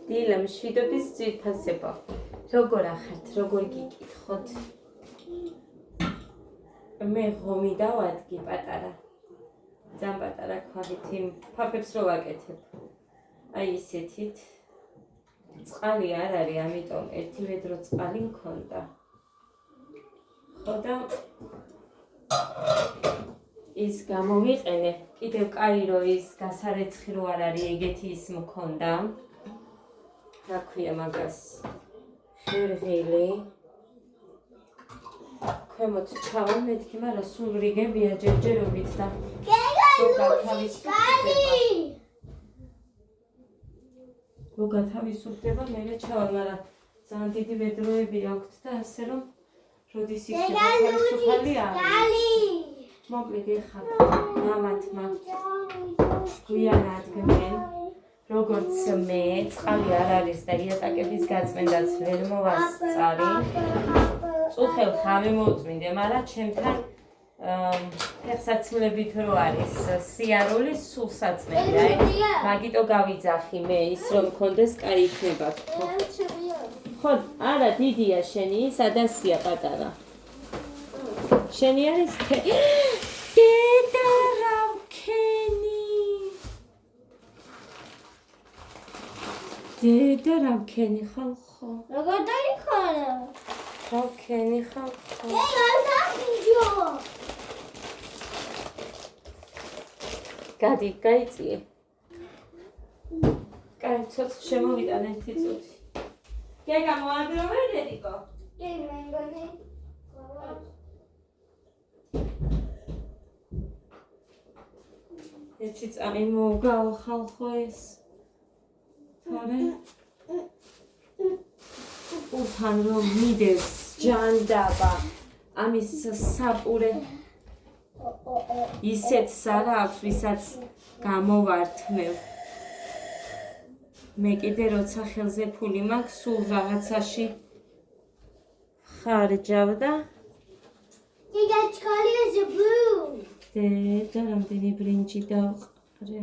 დილა მშვიდობის ძვირფასებო. როგორ ახართ, როგორ გიკითხოთ? მე ღომი დავადგი პატარა. ძალიან პატარა ქვავით იმ ფაფებს რო ვაკეთებ. აი ისეთით. წყალი არ არის, ამიტომ ერთი ვედრო წყალი მქონდა. ხო და ის გამოვიყენე, კიდევ კაი რო ის გასარეცხი რო არ არის, ეგეთი ის მქონდა. რა ქვია მაგას? ხერხილი. ქვემოთ ჩავალ მეთქი, მაგრამ სულ რიგებია ჯერჯერობით და რო გათავისუფლდება, მერე ჩავალ, მაგრამ ძალიან დიდი ვედროები აქვთ და ასე რომ როდის იქნება თავისუფალი არის. მოკლედ ეხლა მამათმა გვიან ადგნენ, როგორც მე, წყალი არ არის და იატაკების გაწმენდაც ვერ მოვასწარი. წუხელ ხამი მოუწმინდე, მაგრამ ჩემთან ფეხსაცმლებით რო არის სიარული, სულ საწმენია. მაგიტო გავიძახი მე ის რომ მქონდეს, კაი იქნება. ხო, არა დიდია შენი, სადასია პატარა. შენი არის დედა რა ვქენი. დედა რა ვქენი ხალხო. როგორ დაიხარა? რა ვქენი ხალხო. გადი, გაიწიე. კაი, ცოცხ შემოვიტან ერთი წუთი. გეგა მოანდრო ვერ დედიკო? კი, მე მგონი. ერთი წამი მოვგაო ხალხო ეს. თორე უთან რომ მიდევს ჯანდაბა ამის საფურე ისეთ სარა აქვს, ვისაც გამოვართმევ. მე კიდე როცა ხელზე ფული მაქვს, სულ რაღაცაში ხარჯავ და დედა რამდენი ბრინჯი დავყრე.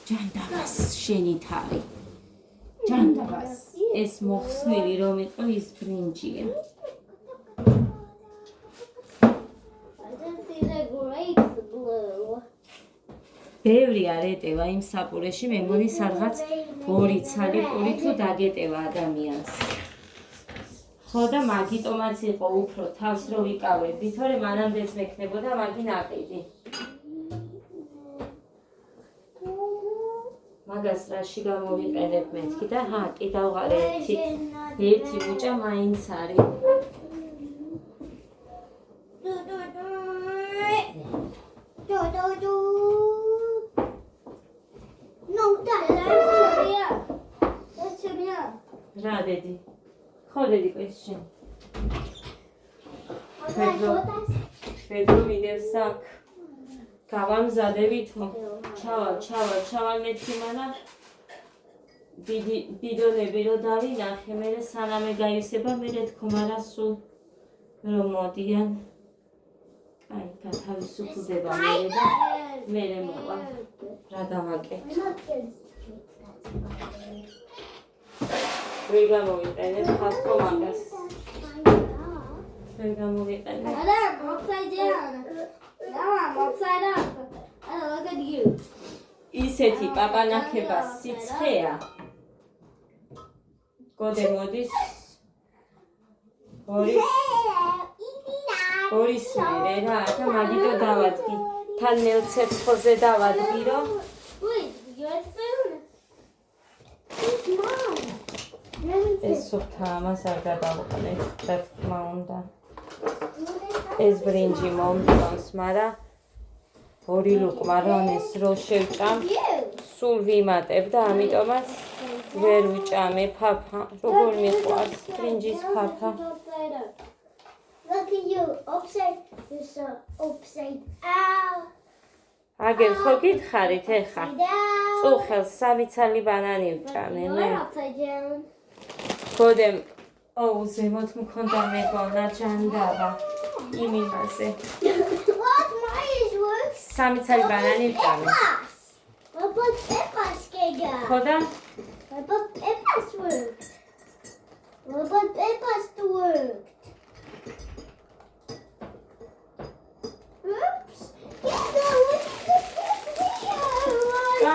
ჯანდაბას შენი თავი. ჯანდაბას ეს მოხსნილი რომ იყო ის ბრინჯია. ბევრი არ ეტევა იმ საპურეში, მე მგონი სადღაც 2 ცალი პური თუ დაგეტევა ადამიანს. ხო და მაგიტომაც იყო უფრო თავს რო ვიკავებდი, თორე მანამდეც მექნებოდა მაგი ნაყიდი. მაგას რაში გამოვიყენებ მეთქი და კი დავღარე ერთი ბუჭა მაინც არის. რა დედი? ხო დედიკო ეს შენ. ფედრო მიდევს აქ. გავამზადებითო. ჩავალ მეთქი, მაგრამ ბიდონები რო დავინახე, მერე სანამე გაივსება, მერე თქო, მაგრამ სულ რომ მოდიან. აი, გათავისუფლდება მერე და მერე მოვა. რა დავაკეთე? ვერ გამოვიყენებ ხალხო მაგას. ვერ გამოვიყენებ. ისეთი პაპანახება სიცხეა. გოდე მოდის ორის მერე რა და მაგიტო დავადგი. თან ნელცეცხლზე დავადგი რომ ეს სუფთა ამას არ გადავყნე, რა თქმა უნდა. ეს ბრინჯი მომწონს, მაგრამ ორი ლუკმარონის რო შევჭამ, სულ ვიმატებ და ამიტომაც ვერ ვიჭამე ფაფა. როგორ მიყვარს ბრინჯის ფაფა. Look at you, upside. You're so upside. აგერ ხო გითხარით ეხა? წუხელს 3 ცალი ბანანი ვჭამე მე. გოდემ ზემოთ მქონდა მეგონა ჯანდაბა იმ იმაზე. works? 3 წელი ბანანი ვჭამე. What about Peppa's Giga? ხო და What about Peppa's worked? What about Peppa's worked? Oops. Giga, look at the video.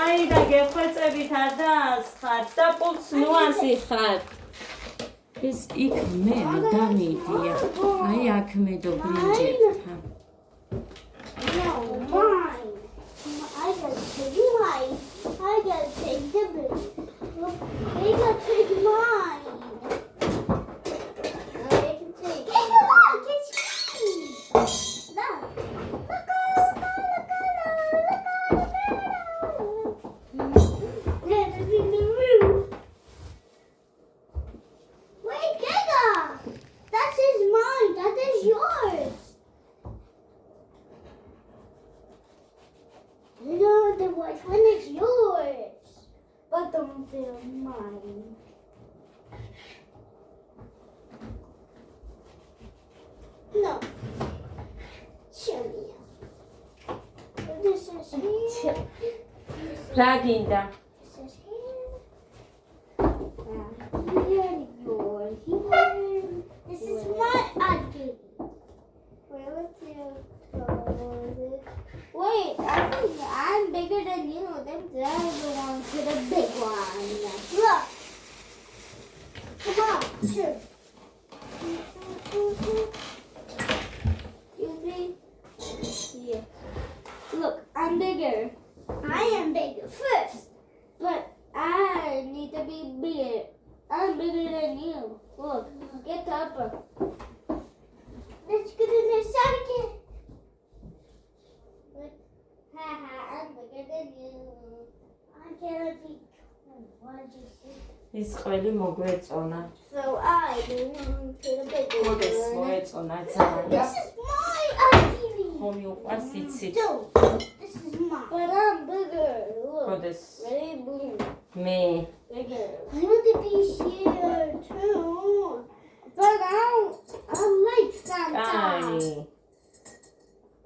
აი და გეხვეწებით არ დაასხარ და პულს ნუ ასიხარ. ეს იქ მე არ დამიდია. აი აქ მე დო ბრინჯებთან. No, mine. I gotta take mine. I gotta take the blue. They gotta take mine. I can take it. Look, it's me. Look. Let us in the room. Wait, Giga. That is mine. That is yours. No, the white one is yours, but the blue mine. No. Show me. This is here. რა გინდა? This is here. Here, yours. Here. This is my ugly. Where was your toes? Wait, I'm bigger than you. Then I belong to the big one. Look. Come on, shoot. You see? Yeah. Look, I'm bigger. I am bigger first. But I need to be bigger. I'm bigger than you. Look, get up. Let's go to the circuit. Haha, I'm bigger than you. I cannot be. What did you say? ის ყველი მოგვეწონა. So I belong to the big მოდეს one. მოეწონა ძალიან. This is my ugly. ხომ მიყვარს იცით? This is mine. But I'm bigger. Look. მოდეს Very blue. მე Bigger. I want to be here too. But I like Santa. აი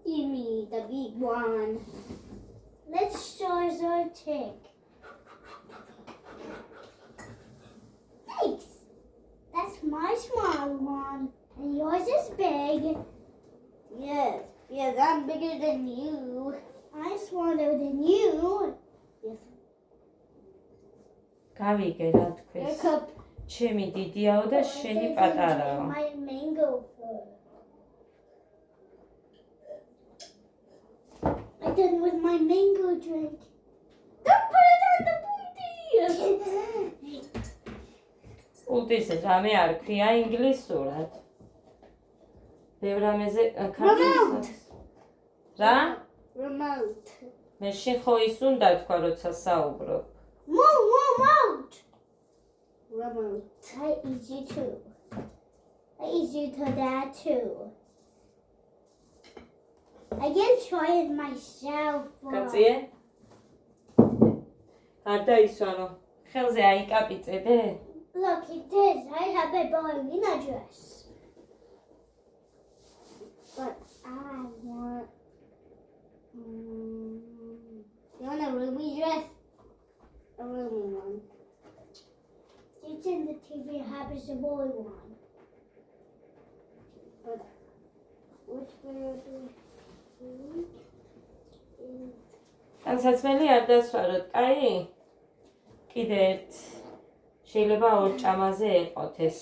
Give me the big one. Let's choose our tick. Thanks. That's my small one. And yours is big. Yes. Yes, I'm bigger than you. I'm smaller than you. Yes. გავიგე რა თქვეს. ჩემი დიდიაო და შენი პატარაო. My mango fruit. I'm done with my mango drink. Don't put it on the booty. ულტის რამე არ ქვია ინგლისურად. ბევრ რამეზე ქართულად. რა? Remote. მე შენ ხო ის უნდა თქვა როცა საუბრობ. Remote. Remote. I eat you too. I eat you to that too. I can try it myself. კაცია? არ დაისვანო. ხელზე აიკაპიწედე? Look, it is. I have a ballerina dress. But I want... you want a roomy dress? A roomy one. It's in the TV happens a boy one. But which one do you think? განსაცმელი არ დასვაროთ, კაი? კიდე ერთ შეიძლება ორ ჭამაზე ეყოთ ეს.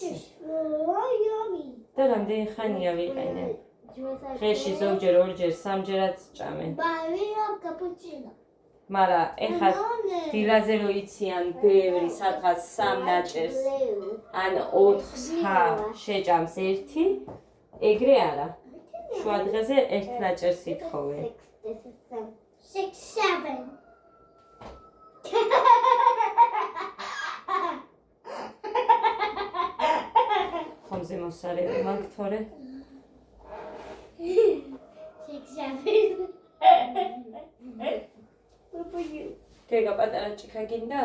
Yummy. და რამდენი ხანია ვიყენე? დღეში ზოგჯერ, ორჯერ, სამჯერაც ჭამე. Ballerina cappuccino. მაგრამ ეხლა დილაზე რო იციან ბევრი სადღაც 3 ნაჭერს ან 4 შეჭამს ერთი, ეგრე არა. შუა დღეზე ერთ ნაჭერს ითხოვე. 6, 7. ხომზე მოსარევი მაგ თორე. 6, 7. What for you? გეგა პატარა ჭიქა გინდა?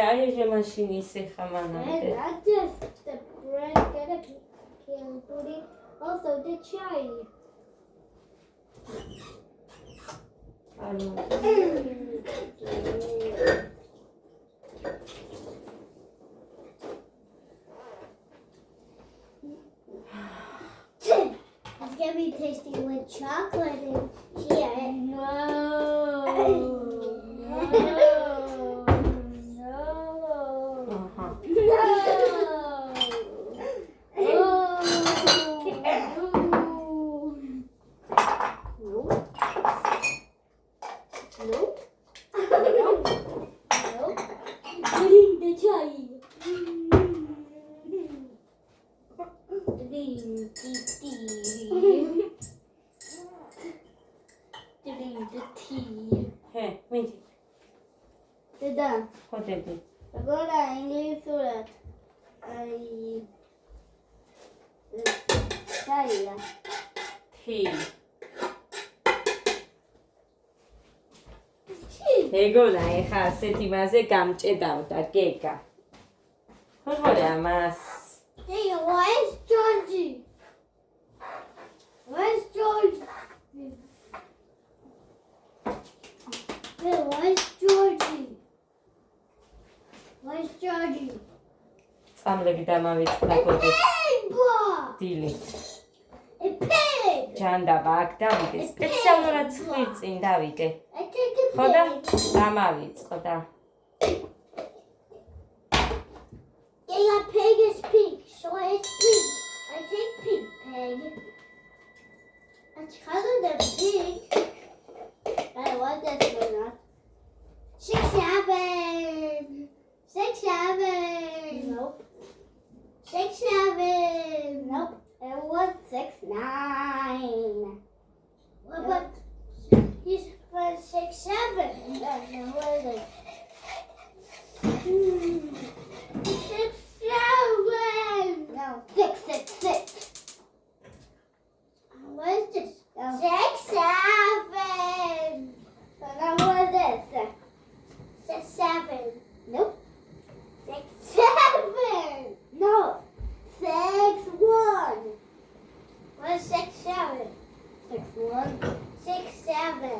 აი ეს მაშინი ისე ხამანამდე. And not just the bread, get a can put it. Also the chai. It's gonna be tasty with chocolate and here. No. Dada, agora inizio saia. ეგონა ეხა ასეთი მასე გამჭედავდა გეკა. ხოხორე ამას. Hey, where's Georgie? Where's Georgie? Hey, where's Georgie? Where's Georgie? წამლები დამავიწყდა გოდეს. დილით. A pig! ჯანდაბა აქ დავიდე. სპეციალურად ხვირ წინ დავიდე. I take a ხო და pig. დამავიწყდა. Yeah, pig is pig, so it's pig. I take pig, pig. It's color the pig. I want this one up. 6, 7. 6, 7. Nope. 6, 7. Nope. It was 6, 9. What about he's for 6, 7? What is it? 6, 7. No, 6, 6, 6. What is this? No. 6, 7. So now what is this? 6, 7. Nope. 6, 7. No. 6, 1. What is 6, 7? 6, 1. 6, 7.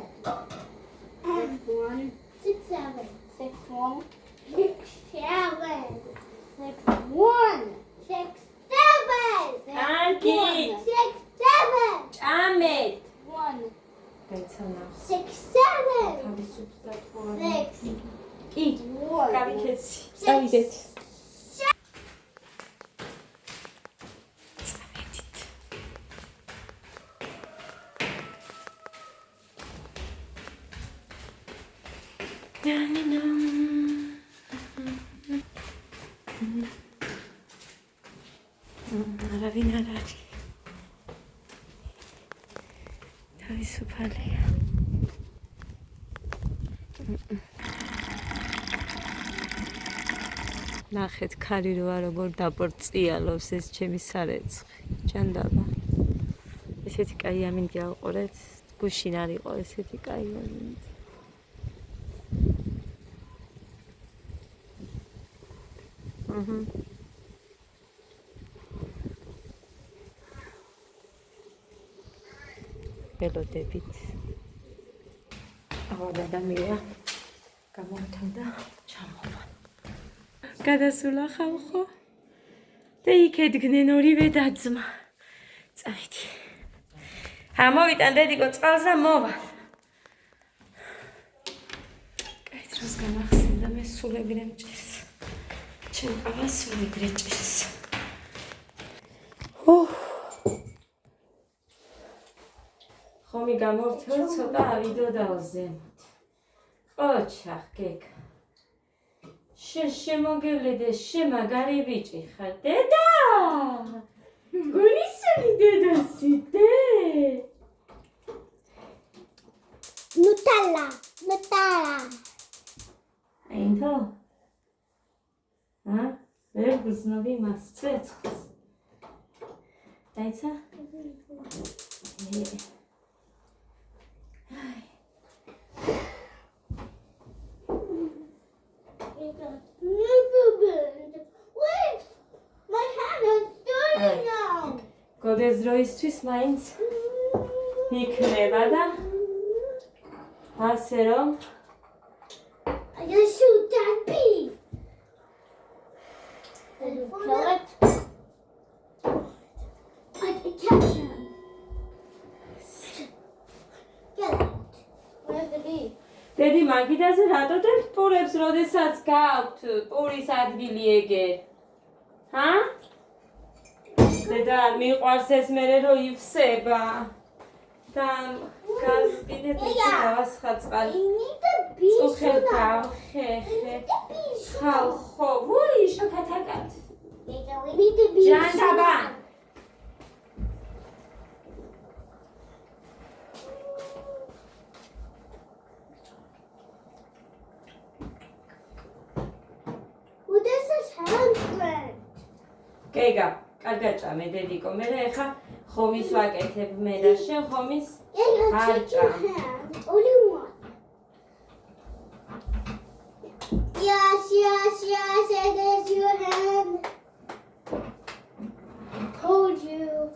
6, 1. 6, 7. 6, 1. 6, 7. 6, 1. 6, 7. ანკი 6, 7. ჭამე 1. გაიცანა 6, 7. თავისუფლად დაწყო 6. კი 1. გავიქეცი წავიდეთ არავინ არ არის თავისუფალია ნახეთ ქარი როა როგორ დაპორწიალობს ეს ჩემი სარეცხი ჯანდაბა ესეთი კაი ამინდი ავყურეთ გუშინ არ იყო ესეთი კაი ამინდი ველოდებით აღარ ადამიანია გამოვთავდა ჩამოვა გადასულა ხალხო და იქ ედგნენ ორივე დაძმა წავიდი ამოვიტან დედიკო წყალს და მოვა კაი დროს გამახსენდა მე სულ ეგრე მჭირს ჩემ ყავა სულ ეგრე ჭირს ხომი გამოვთო ცოტა ავიდო დავზემოთ ოჩახ გეკა შემოგევლედე შემაგარი ბიჭი ხარ დედა გულისული დედასი დე Nutella. აინთო ვერ გრძნობი მას ცეცხლს დაიცა Wait, my hand is dirty now. გოდეს დროისთვის მაინც იქნება და ასე რომ I gotta shoot that bee. Kill it. I can catch him. Get out. Where's the bee? დედი მაგიდაზე რატო დებთ პურებს, როდესაც გაქვთ პურის ადგილი ეგერ? ჰა? დედა მიყვარს ეს მერე რო ივსება. და გაზგიდეთ ეს გავასხაწყალი. I need the bee. უხელ გავხეხე. ხალხო, ვუი შოქათაკად. We need the bee. ჟანდაბა. Who does this handprint? კეგა, კარგად ჭამე დედიკო. მე ეხა ხომის ვაკეთებ მე და შენ ხომის Yeah, Hi, take your John. hand. Only one. Yes, it is your hand. Told you.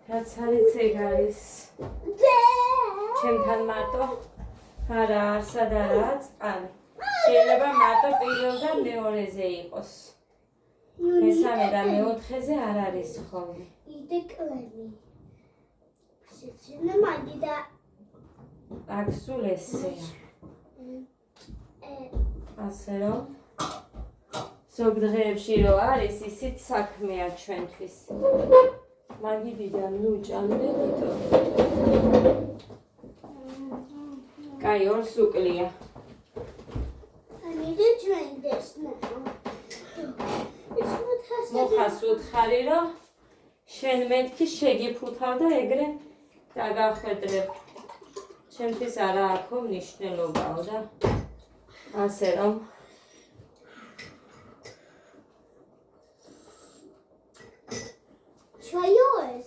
რაც არის ეგ არის ჩემთან მარტო არა არსად არაა წყალი შეიძლება მარტო პირველ და მეორეზე იყოს მესამე და მეოთხეზე არ არის ხოლმე აქ სულ ესეა ასე რომ ზოგ დღეებში რო არის ისიც საქმეა ჩვენთვის მაგიდიდან ნუ ჭამდე თვითონ კაი ორს უკლია I need to drink this now. მოხას უთხარი რომ შენ მეთქი შეგიფუთავ და ეგრე დაგახვედრებ ჩემთვის არა აქვს მნიშვნელობაო და ასე რომ Try yours.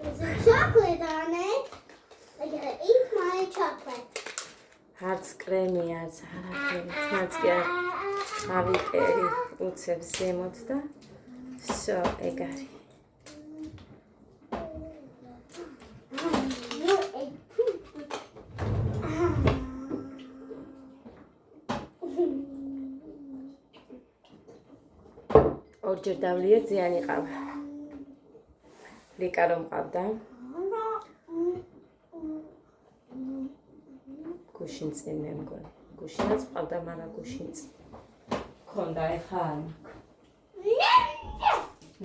There's a chocolate on it. I gotta eat my chocolate. არც კრემი არც არაფერი თმაც კი არ ავიკერი უცებს ზემოთ და всё ეგ არის ორჯერ დავლიე ზიანი ყავა ლიკა რომ ყავდა გუშინწინ მე მგონი გუშინაც ყავდა მაგრამ გუშინწინ ქონდა ეხა არ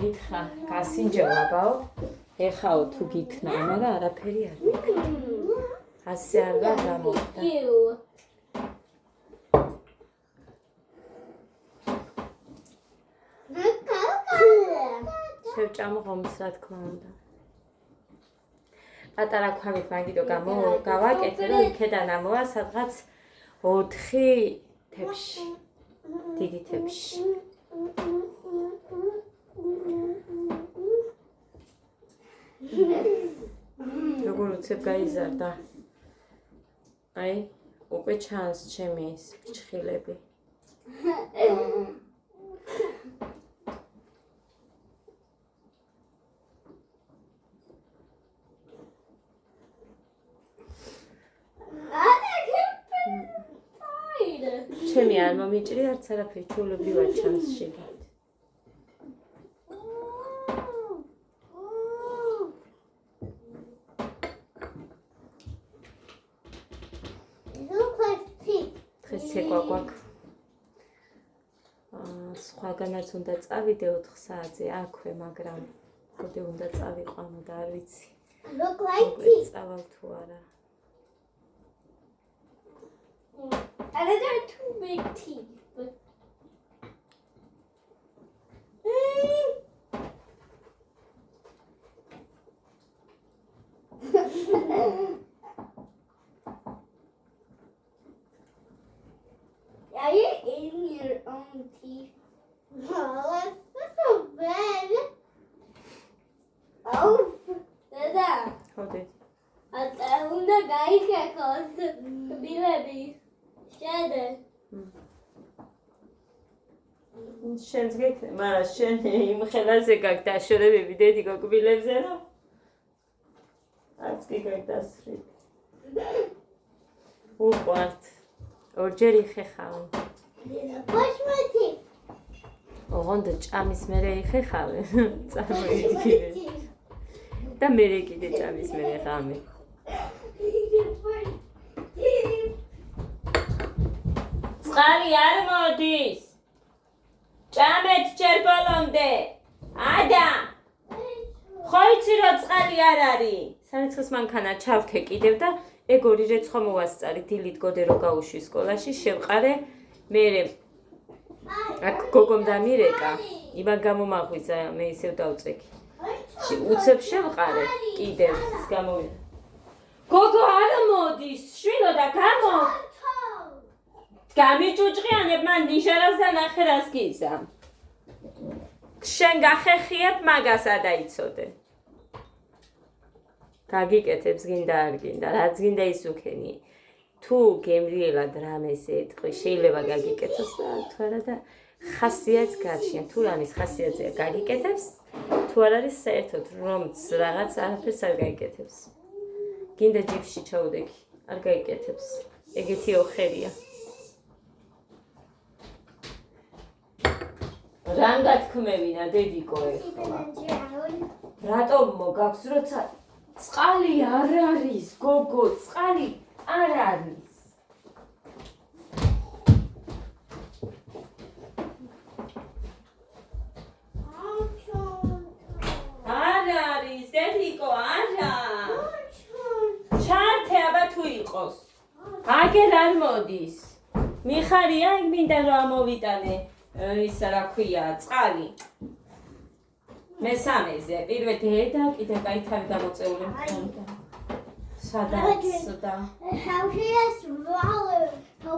მიქხა გასინჯელაბაო ეხაო თუ გიქნა მაგრამ არაფერი არ ასე არ გამოვიდა შევჭამო ხომს რა თქმა უნდა პატარა ქვამით მაგიდო გავაკეთე რომ იქედან ამოვა სადღაც 4 თებში დიდი თებში როგორ უცებ გაიზარდა აი უკვე ჩანს ჩემი ის ფრჩხილები ჩემი არ მომიჭრი არც არაფერი ჩვეულებრივად ჩანს შეგეთ დღეს ცეკვა გვაქვს სხვაგანაც უნდა წავიდე 4 საათზე აქვე მაგრამ ხოდი უნდა წავიყვანო და არ ვიცი Look like teeth. წავალ თუ არა And then there are 2 big teeth. Are you eating your own teeth? No, that's so bad. Oh, Dada. ხოდი უნდა გაიხეხოს ბილები. შედე. შენს გეკნე, მაგრამ შენ იმ ხელაზე გაქვს დაშორებები დედიკო კბილებზე რა? არც კი გაქვს დასრული. უყვართ. ორჯერ იხეხავენ. ბოშმეთი. ოღონდ ჭამის მერე იხეხავენ. წარმოიდგინე. და მერე კიდე ჭამის მერე ღამე. წყალი არ მოდის. ჭამეთ ჯერ ბოლომდე. ადა. ხო იცი რომ წყალი არ არის. სანაცვლოდ მანქანა ჩავთე კიდევ და ეგ ორი რეცხვა მოვასწარი დილით გოდე რო გაუშვი სკოლაში შევყარე მერე აქ გოგომ დამირეკა იბან გამომაღვიძა მე ისევ დავწექი უცებ შევყარე კიდევ ის გამოვიდა გოგო არ მოდის შვილო და გამო გამიჭუჭყიანებ მან ნიშერას და ნახერას გიზა შენ გახეხიებ მაგას ადაიცოდე გაგიკეთებს გინდა არ გინდა რაც გინდა ის უქენი თუ გემრიელად რამეს ეტყვი შეიძლება გაგიკეთოს და თუ არა და ხასიათს გაჩნია თუ რამის ხასიათია გაგიკეთებს თუ არ არის საერთოდ რომც რაღაც არაფერს არ გაიკეთებს გინდა ჯიფში ჩაუდექი არ გაიკეთებს ეგეთი ოხერია რანგათქმევინა დედიკო ეხლა რატომ მოგაქვს როცა წყალი არ არის, გოგო, წყალი არ არის. არ არის, დედიკო, არა. ჩართე აბა თუ იყოს. აგერ არ მოდის. მიხარია, მინდა რომ ამოვიტანე ისა რა ქვია, წყალი. მესამეზე პირველ დედა კიდე კაი თავი გამოწეული მქონდა სადაც და How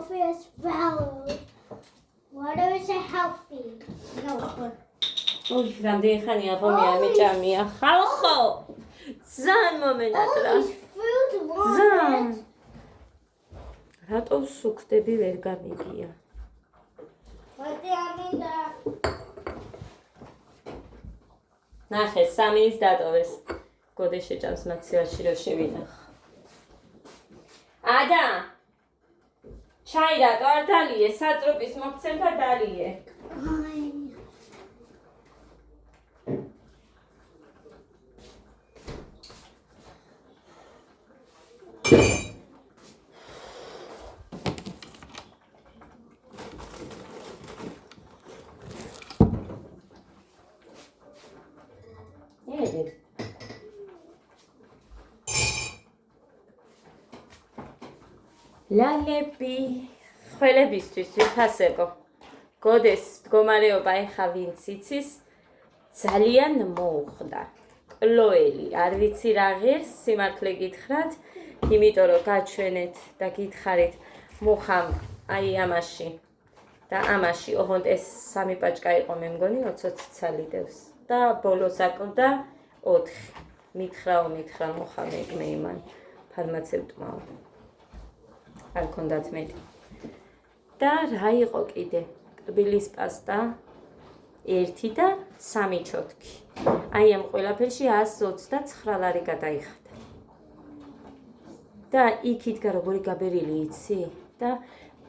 fast value what is a healthy no ოი რამდენი ხანია ხომი არ მეჭამია ხალხო ზან მომენატრა ზან რატო სუქდები ვერ გამიგია what ამინდა ნახე, სამის დატოვეს. გოდე შეჭამს მაცივაში რო შევინახ. ადა. ჩაი რატო არ დალიე? სატრუპის მოგცემ და დალიე. ლალები ხველებისთვის ვიფასებო გოდეს მდგომარეობა ეხა ვინც იცის ძალიან მოუხდა კლოელი არ ვიცი რა ღირს სიმართლე გითხრათ იმიტომ რომ გაჩვენეთ და გითხარით მუხამ აი ამაში და ამაში ოღონდ ეს სამი პაჭკა იყო მე მგონი 20 ცალიდევს და ბოლოს აკლდა 4 მითხრა მუხამ მე იმან ფარმაცევტმა არ ქონდათ მეტი. და რა იყო კიდე? კბილის პასტა 1 და 3 ჩოთკი. აი ამ ყველაფერში 129 ლარი გადაიხადა. და იქით როგორი გაბერილი იცი? და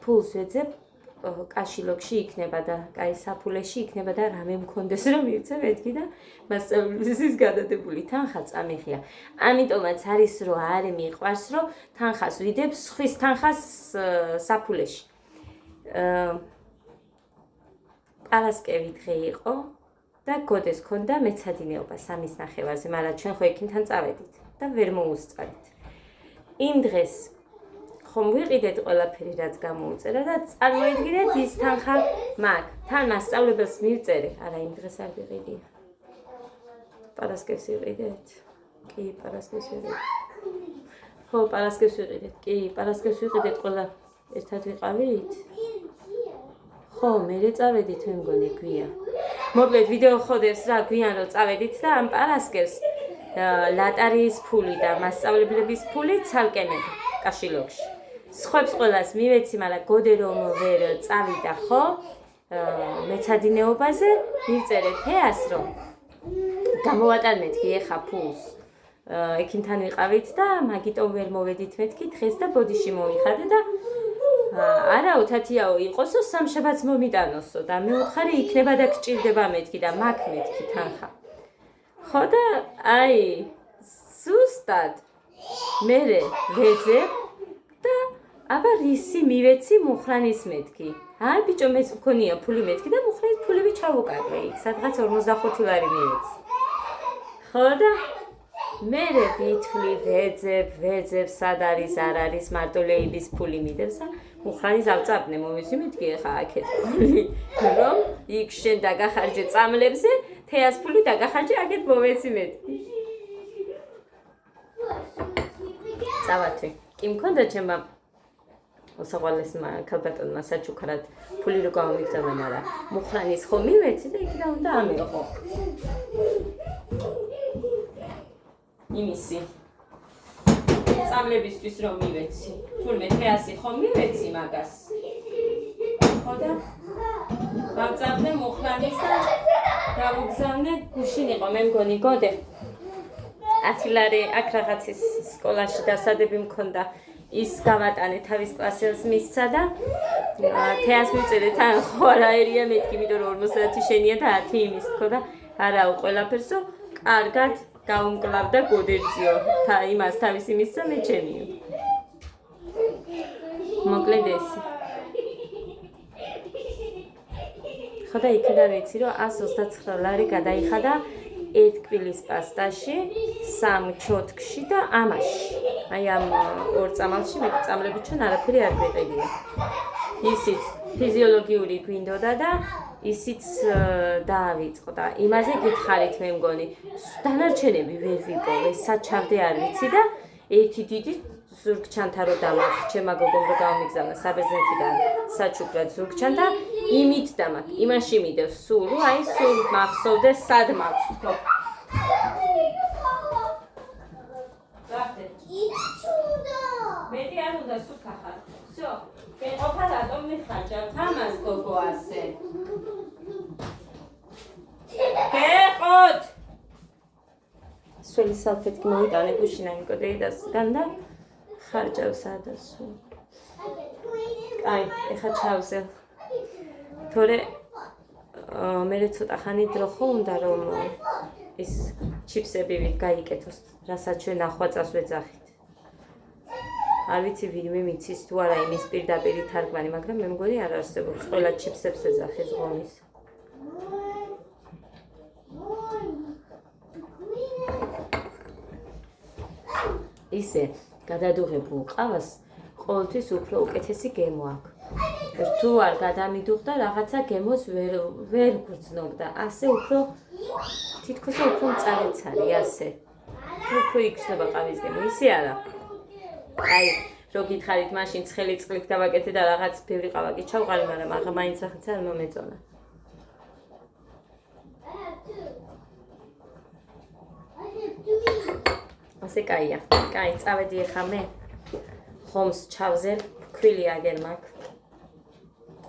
ფულს ეძებ კაშილოკში იქნება და კაი საფულეში იქნება და რამე მქონდეს რომ მივცე მეთქი და მასწავლებლის გადადებული თანხა წამიხია. ამიტომაც არის რომ არ მიყვარს რომ თანხას ვიდებ სხვის თანხას საფულეში. პარასკევი დღე იყო და გოდეს ქონდა მეცადინეობა 3-ის ნახევარზე, მაგრამ ჩვენ ხო ექიმთან წავედით და ვერ მოუსწადით. იმ დღეს ხომ ვიყიდეთ ყველაფერი რაც გამოუწერა და წარმოიდგინეთ ის თანხა მაგ თან მასწავლებელს მივწერე არა იმ დღეს არ ვიყიდია პარასკევს ვიყიდეთ კი პარასკევს ვიყიდეთ ხო პარასკევს ვიყიდეთ კი პარასკევს ვიყიდეთ ყველა ერთად ვიყავით ხო მე წავედით მე მგონი გვიან მოკლედ ვიდეო ხოდებს რა გვიან რომ წავედით და ამ პარასკევს ლატარიის ფული და მასწავლებლების ფული ცალკენად კაშილოგში. სხვებს ყველას მივეცი, მაგრამ გოდე რომ ვერ წავიდა ხო? მეცადინეობაზე მივწერე თეას რომ გამოვატან მეთქი ეხა ფულს. ექიმთან ვიყავით და მაგიტომ ვერ მოვედით მეთქი დღეს და ბოდიში მოვიხადე და არა უთათიაო იყოსო სამშაბათს მომიტანოსო და მეუთხარი იქნება და გჭირდება მეთქი და მაგ მეთქი თანხა. ხო და აი ზუსტად მე ვეძებ და აბა რისი მივეცი მუხრანის მეთქი. აი ბიჭო მეც მქონია ფული მეთქი და მუხრანის ფულები ჩავუკარგე იქ სადღაც 45 ლარი მივეცი. ხო და მე ვითვლი ვეძებ სად არის არ არის მარტო ლეიბის ფული მიდევს და მუხრანის ავწაბნე მომეცი მეთქი ახლა აქეთ ფული რომ იქ შენ დაგახარჯე წამლებზე თეას ფული დაგახარჯე აქეთ მომეცი მეთქი. წავათვი კი მქონდა ჩემმა უსაყვალესმა ქალბატონმა საჩუქრად ფული რო გამომიგზავნა, მაგრამ მუხრანის ხო მივეცი და იქიდან უნდა ამეღო. იმისი წამლებისთვის რომ მივეცი. თურმე თეასი ხო მივეცი მაგას. ხო და გავწაბნე მუხრანის და გავუგზავნე გუშინ იყო მე მგონი გოდე. 10 ლარი აქ რაღაცის სკოლაში დასადები მქონდა. ის გავატანე თავის კლასელს მისცა და თეას მივწერე თან ხო არა ერია მეთქი, იმიტომ რომ 50 შენია და 10 იმის თქო და არაო ყველაფერსო კარგად გაუმკლავდა გოდერძიო და იმას თავისი მისცა მე ჩემიო. მოკლედ ესე. ხო და იქიდან ვიცი რომ 129 ლარი გადაიხადა ერთ კვილის პასტაში, 3 ჩოთკში და ამაში. აი ამ ორ წამალში მე წამლები ჩვენ არაფერი არ ვიყიდია. ისიც ფიზიოლოგიური გვინდოდა და ისიც დაავიწყო და იმაზე გითხარით მე მგონი. დანარჩენები ვერ ვიპოვე, საჩავდე არ ვიცი და ერთი დიდი ზურგჩანთა რო დამაქ, ჩემმა გოგომ რო გამიგზავნა საბერძნეთიდან საჩუქრად ზურგჩანთა, იმით დამაქ, იმაში მიდევს სულ, აი სულ მახსოვდეს სად მაქვს თქო. მეტი არ უნდა სუკახარ. всё, გეყოფა რატომ მიხარჯავ თამას გოგო ასე. გეყოთ. სული სალფეტკი მოვიტანე გუშინ ამ კოდეიდასგან და ხარჯავს ადასო. აი, ეხა ჩავზელ. თორე მე ცოტა ხანი დრო ხო უნდა რომ ის ჩიფსები გაიკეთოს, რასაც ჩვენ ახვაწას ვეძახით. არ ვიცი ვინმე მიცის თუ არა იმის პირდაპირ თარგმანი, მაგრამ მე მგონი არ არსებობს. ყველა ჩიფსებს ეძახის ღომის. ისე გადადუღებულ ყავას ყოველთვის უფრო უკეთესი გემო აქვს. თუ არ გადამიდუღდა რაღაცა გემოს ვერ გრძნობდა. ასე უფრო თითქოს უფრო მწარეც არის ასე. უფრო იქნება ყავის გემო, ისე არა. აი, რო გითხარით მაშინ ცხელი წყლით დავაკეთე და რაღაც ბევრი ყავაკი ჩავყარი, მაგრამ აღა მაინც ახაც არ მომეწონა. ასე კაია. კაი, წავედი ახლა მე. ხომს ჩავზერ, ქვილი აგერ მაქვს.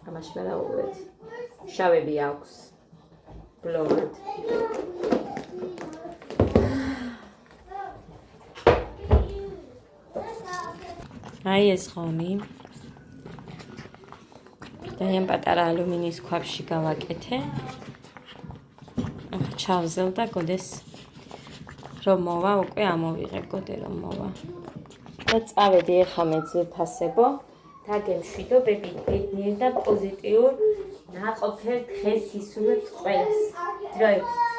ამაში მე დავუვედ. შავები აქვს. ბლომად. აი ეს ხომი. და ამ პატარა ალუმინის ქვაბში გავაკეთე. ჩავზელ და გოდეს რომ მოვა, უკვე ამოვიღე გოდე რომ მოვა. და წავედი ახლა მე ძვირფასებო. დაგემშვიდო ბედნიერ და პოზიტიურ ნაყოფერ დღეს ისურვებთ ყველას. დროებით.